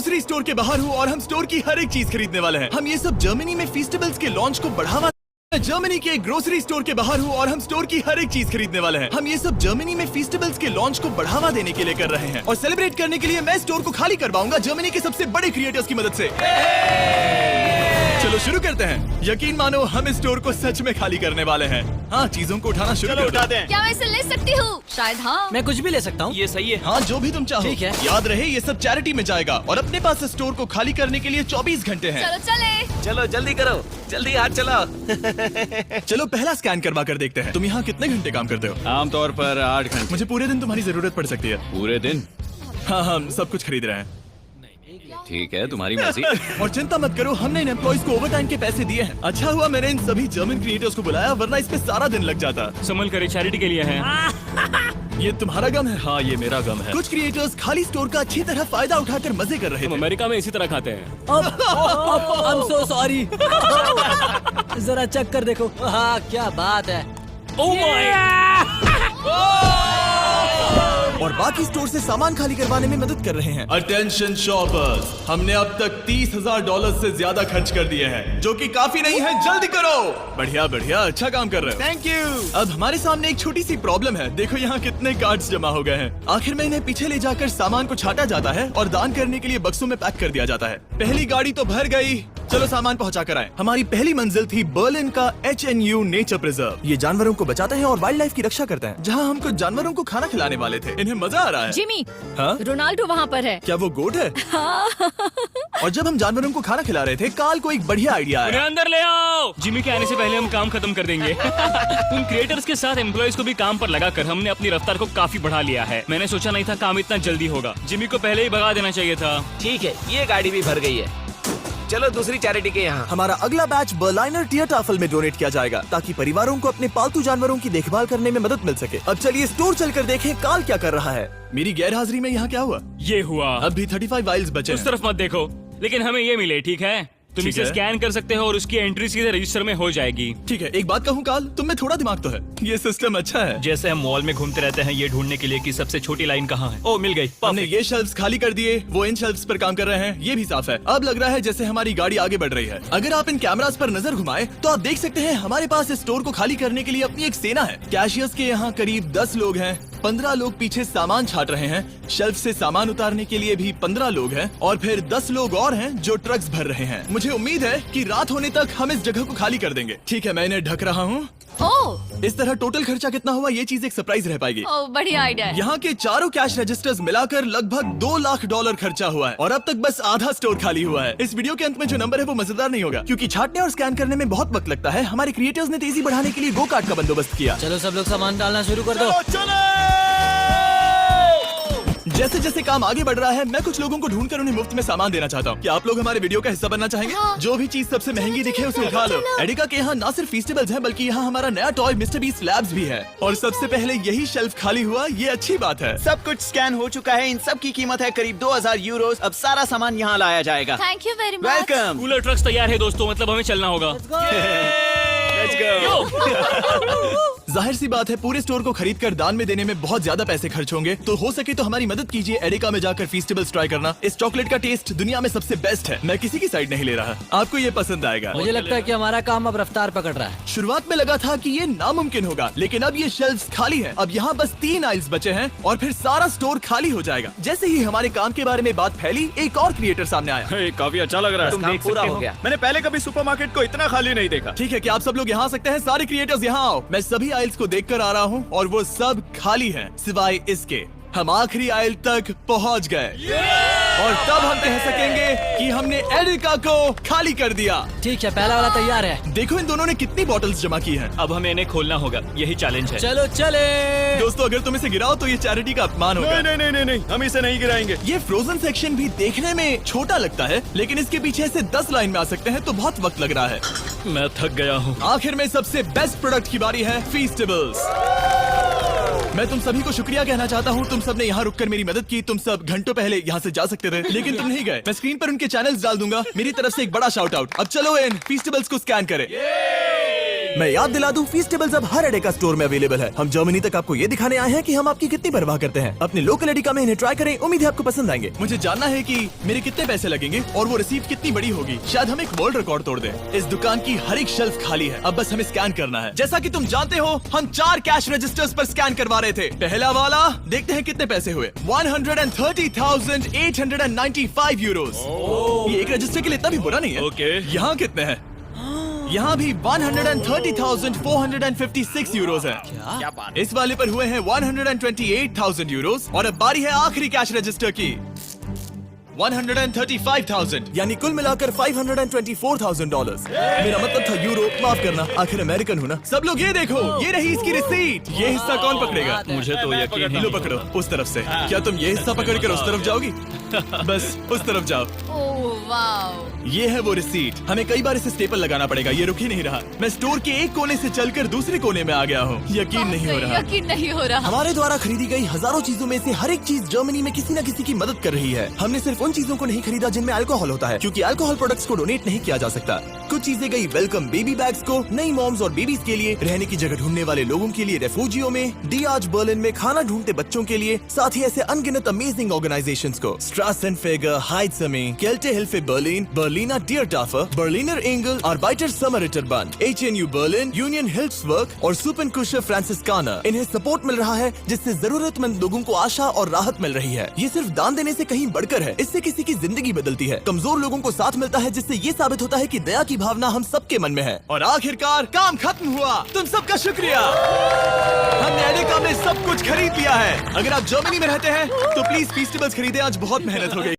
Grocery store के बाहर हूँ और हम स्टोर की हर एक चीज खरीदने वाले हैं। हम ये सब जर्मनी में फेस्टिवल्स के लॉन्च को बढ़ावा जर्मनी के एक ग्रोसरी स्टोर के बाहर हूँ और हम स्टोर की हर एक चीज खरीदने वाले हैं। हम ये सब जर्मनी में फेस्टिवल्स के लॉन्च को बढ़ावा देने के लिए कर रहे हैं और सेलिब्रेट करने के लिए मैं स्टोर को खाली करवाऊंगा जर्मनी के सबसे बड़े क्रिएटर्स की मदद से। चलो शुरू करते हैं। यकीन मानो हम इस स्टोर को सच में खाली करने वाले हैं। हाँ, चीजों को उठाना शुरू कर दो। क्या मैं इसे ले सकती हूँ? शायद हाँ। मैं कुछ भी ले सकता हूँ। ये सही है। हाँ, जो भी तुम चाहो। ठीक है। याद रहे ये सब चैरिटी में जाएगा और अपने पास इस स्टोर को खाली करने के लिए 24 घंटे हैं। चलो चले। चलो जल्दी करो, जल्दी हाथ चलाओ। चलो पहला स्कैन करवा कर देखते हैं। तुम यहाँ कितने घंटे काम करते हो? आमतौर पर 8 घंटे। मुझे पूरे दिन तुम्हारी जरूरत पड़ सकती है। पूरे दिन? हाँ, हम सब कुछ खरीद रहे हैं। ठीक है, तुम्हारी मर्जी। और चिंता मत करो, हमने इन एम्प्लॉइज को ओवरटाइम के पैसे दिए हैं। अच्छा हुआ मैंने इन सभी जर्मन क्रिएटर्स को बुलाया, वरना इस पे सारा दिन लग जाता। संभल कर चैरिटी के लिए है। ये तुम्हारा गम है? हाँ, ये मेरा गम है। कुछ क्रिएटर्स खाली स्टोर का अच्छी तरह फायदा उठाकर मजे कर रहे हम थे। अमेरिका में इसी तरह खाते हैं। I'm so sorry। जरा चेक कर देखो। हाँ, क्या बात है। Oh my! और बाकी स्टोर से सामान खाली करवाने में मदद कर रहे हैं। अटेंशन शॉपर्स, हमने अब तक $30,000 से ज्यादा खर्च कर दिए हैं, जो कि काफी नहीं है। जल्दी करो। बढ़िया बढ़िया, अच्छा काम कर रहे हो। Thank you. अब हमारे सामने एक छोटी सी प्रॉब्लम है। देखो यहाँ कितने कार्ड्स जमा हो गए हैं। आखिर में इन्हें पीछे ले जाकर सामान को छाटा जाता है और दान करने के लिए बक्सों में पैक कर दिया जाता है। पहली गाड़ी तो भर गई। चलो सामान पहुंचा कर आए। हमारी पहली मंजिल थी बर्लिन का HNU नेचर प्रिजर्व। ये जानवरों को बचाते हैं और वाइल्ड लाइफ की रक्षा करते हैं। जहाँ हम कुछ जानवरों को खाना खिलाने वाले थे। इन्हें मजा आ रहा है। जिमी, हाँ? रोनाल्डो वहाँ पर है। क्या वो गोट है? और जब हम जानवरों को खाना खिला रहे थे, काल को एक बढ़िया आइडिया उन्हें आया। अंदर ले आओ। जिमी के आने से पहले हम काम खत्म कर देंगे। उन क्रिएटर्स के साथ एम्प्लॉइज को भी काम पर लगाकर हमने अपनी रफ्तार को काफी बढ़ा लिया है। मैंने सोचा नहीं था काम इतना जल्दी होगा। जिमी को पहले ही भगा देना चाहिए था। ठीक है, ये गाड़ी भी भर गई है। चलो दूसरी चैरिटी के यहाँ। हमारा अगला बैच बर्लिनर टियरटाफल में डोनेट किया जाएगा, ताकि परिवारों को अपने पालतू जानवरों की देखभाल करने में मदद मिल सके। अब चलिए स्टोर चलकर देखें काल क्या कर रहा है। मेरी गैर हाजिरी में यहाँ क्या हुआ? ये हुआ। अब भी 35 वाइल्स बचे उस हैं। तरफ मत देखो, लेकिन हमें ये मिले। ठीक है, तुम ठीक इसे है। स्कैन कर सकते हो और उसकी एंट्री सीधे रजिस्टर में हो जाएगी। ठीक है, एक बात कहूँ काल, तुम में थोड़ा दिमाग तो है। ये सिस्टम अच्छा है। जैसे हम मॉल में घूमते रहते हैं ये ढूंढने के लिए कि सबसे छोटी लाइन कहाँ है। ओ, मिल गई। हमने ये शेल्फ्स खाली कर दिए, वो इन शेल्फ्स पर काम कर रहे हैं। ये भी साफ है। अब लग रहा है जैसे हमारी गाड़ी आगे बढ़ रही है। अगर आप इन कैमरास पर नजर घुमाएं, तो आप देख सकते हैं हमारे पास इस स्टोर को खाली करने के लिए अपनी एक सेना है। कैशियर्स के यहाँ करीब 10 लोग हैं। 15 लोग पीछे सामान छाट रहे हैं। शेल्फ से सामान उतारने के लिए भी 15 लोग हैं और फिर 10 लोग और हैं जो ट्रक्स भर रहे हैं। मुझे उम्मीद है कि रात होने तक हम इस जगह को खाली कर देंगे। ठीक है, मैं इन्हें ढक रहा हूँ। ओह, इस तरह टोटल खर्चा कितना हुआ, ये चीज एक सरप्राइज रह पाएगी। ओह, बढ़िया आइडिया है। यहाँ के चारों कैश रजिस्टर्स मिलाकर लगभग $2 लाख खर्चा हुआ है और अब तक बस आधा स्टोर खाली हुआ है। इस वीडियो के अंत में जो नंबर है वो मजेदार नहीं होगा, क्योंकि छाटने और स्कैन करने में बहुत वक्त लगता है। हमारे क्रिएटर्स ने तेजी बढ़ाने के लिए गो कार्ट का बंदोबस्त किया। चलो सब लोग सामान डालना शुरू कर दो। जैसे जैसे काम आगे बढ़ रहा है, मैं कुछ लोगों को ढूंढकर उन्हें मुफ्त में सामान देना चाहता हूँ। क्या आप लोग हमारे वीडियो का हिस्सा बनना चाहेंगे? हाँ। जो भी चीज सबसे महंगी दिखे उसे उठा लो। एडिका के यहाँ न सिर्फ फेस्टिवल्स हैं, बल्कि यहाँ हमारा नया टॉय मिस्टर बीस्ट लैब्स भी है। और सबसे पहले यही शेल्फ खाली हुआ, ये अच्छी बात है। सब कुछ स्कैन हो चुका है। इन सब की कीमत है करीब 2000 यूरोस। अब सारा सामान यहाँ लाया जाएगा। Thank you very much. Welcome. Cooler trucks तैयार है दोस्तों, मतलब हमें चलना होगा। Let's go. जाहिर सी बात है, पूरे स्टोर को खरीद कर दान में देने में बहुत ज्यादा पैसे खर्च होंगे, तो हो सके तो हमारी मदद कीजिए एडिका में जाकर फेस्टिवल्स ट्राई करना। इस चॉकलेट का टेस्ट दुनिया में सबसे बेस्ट है। मैं किसी की साइड नहीं ले रहा, आपको ये पसंद आएगा। मुझे लगता है कि हमारा काम अब रफ्तार पकड़ रहा है। शुरुआत में लगा था कि ये नामुमकिन होगा, लेकिन अब ये शेल्फ्स खाली हैं। अब यहाँ बस 3 आइल्स बचे हैं और फिर सारा स्टोर खाली हो जाएगा। जैसे ही हमारे काम के बारे में बात फैली, एक और क्रिएटर सामने आया। काफी अच्छा लग रहा है। काम पूरा हो गया। मैंने पहले कभी सुपरमार्केट को इतना खाली नहीं देखा। ठीक है, क्या आप सब लोग यहाँ आ सकते हैं? सारे क्रिएटर्स यहाँ आओ। मैं सभी आइल्स को देखकर आ रहा हूँ और वो सब खाली हैं, सिवाय इसके। हम आखिरी आइल तक पहुँच गए और तब हम कह सकेंगे कि हमने एडिका को खाली कर दिया। ठीक है, पहला वाला तैयार है। देखो इन दोनों ने कितनी बॉटल्स जमा की हैं। अब हमें इन्हें खोलना होगा, यही चैलेंज है। चलो चले। दोस्तों, अगर तुम इसे गिराओ तो ये चैरिटी का अपमान होगा। नहीं, हम इसे नहीं गिराएंगे। ये फ्रोजन सेक्शन भी देखने में छोटा लगता है, लेकिन इसके पीछे से 10 लाइन में आ सकते हैं, तो बहुत वक्त लग रहा है। मैं थक गया हूँ। आखिर में सबसे बेस्ट प्रोडक्ट की बारी है, फेस्टिवल्स। मैं तुम सभी को शुक्रिया कहना चाहता हूँ। तुम सब ने यहाँ रुककर मेरी मदद की। तुम सब घंटों पहले यहाँ से जा सकते थे, लेकिन तुम नहीं गए। मैं स्क्रीन पर उनके चैनल्स डाल दूंगा। मेरी तरफ से एक बड़ा शाउट आउट। अब चलो इन फेस्टिवल्स को स्कैन करें। मैं याद दिला दूं, फीस्टेबल्स अब हर एडेका स्टोर में अवेलेबल है। हम जर्मनी तक आपको ये दिखाने आए हैं कि हम आपकी कितनी परवाह करते हैं। अपने लोकल एडेका में इन्हें ट्राई करें, उम्मीद है आपको पसंद आएंगे। मुझे जानना है कि मेरे कितने पैसे लगेंगे और वो रिसीप्ट कितनी बड़ी होगी। शायद हम एक वर्ल्ड रिकॉर्ड तोड़ दें। इस दुकान की हर एक शेल्फ खाली है, अब बस हमें स्कैन करना है। जैसा कि तुम जानते हो, हम 4 कैश रजिस्टर्स पर स्कैन करवा रहे थे। पहला वाला, देखते हैं कितने पैसे हुए। 130,895 यूरोस। ये एक रजिस्टर के लिए इतना भी बुरा नहीं है। ओके। यहाँ कितने हैं? यहाँ भी 130,456 यूरोस है। क्या बात। इस वाले पर हुए हैं 128,000 यूरोस। और अब बारी है आखिरी कैश रजिस्टर की, 135,000, यानी कुल मिलाकर $524,000। मेरा मतलब था यूरो, माफ करना, आखिर अमेरिकन हूँ ना। सब लोग ये देखो, ये रही इसकी रिसीट। ये हिस्सा कौन पकड़ेगा? मुझे तो यकीन ही लो पकड़ो, उस तरफ से। क्या तुम ये हिस्सा पकड़कर उस तरफ जाओगी? बस उस तरफ जाओ। Oh wow. ये है वो रिसीट। हमें कई बार इसे स्टेपल लगाना पड़ेगा, ये रुक ही नहीं रहा। मैं स्टोर के एक कोने से चलकर दूसरे कोने में आ गया हूँ। यकीन नहीं हो रहा। यकीन नहीं हो रहा। हमारे द्वारा खरीदी गई हजारों चीजों में से हर एक चीज जर्मनी में किसी न किसी की मदद कर रही है। हमने सिर्फ उन चीजों को नहीं खरीदा जिनमें अल्कोहल होता है, क्योंकि अल्कोहल प्रोडक्ट्स को डोनेट नहीं किया जा सकता। कुछ चीजें गई वेलकम बेबी बैग्स को, नई मॉम्स और बेबीज के लिए, रहने की जगह ढूंढने वाले लोगों के लिए रेफ्यूजियों में, डियाज बर्लिन में खाना ढूंढते बच्चों के लिए, साथ ही ऐसे अनगिनत अमेजिंग ऑर्गेनाइजेशंस को, स्ट्रासेनफेगर, हाइट्समे, केल्टे हिल्फे बर्लिन, बर्लिनर डियरटाफर, बर्लिनर एंगल, Arbeiter Samariterbund, HNU Berlin, union हिल्फ्सबर्ग और सुपनकुशर फ्रांसिस्काना। इन्हें सपोर्ट मिल रहा है, जिससे जरूरतमंद लोगों को आशा और राहत मिल रही है। ये सिर्फ दान देने से कहीं बढ़कर है, इससे किसी की जिंदगी बदलती है, कमजोर लोगों को साथ मिलता है, जिससे ये साबित होता है कि दया की भावना हम सबके मन में है। और आखिरकार काम खत्म हुआ। तुम सबका शुक्रिया। हमने एडेका में सब कुछ खरीद लिया है। अगर आप जर्मनी में रहते हैं तो प्लीज फीस्टेबल्स खरीदें, आज बहुत मेहनत हो गई।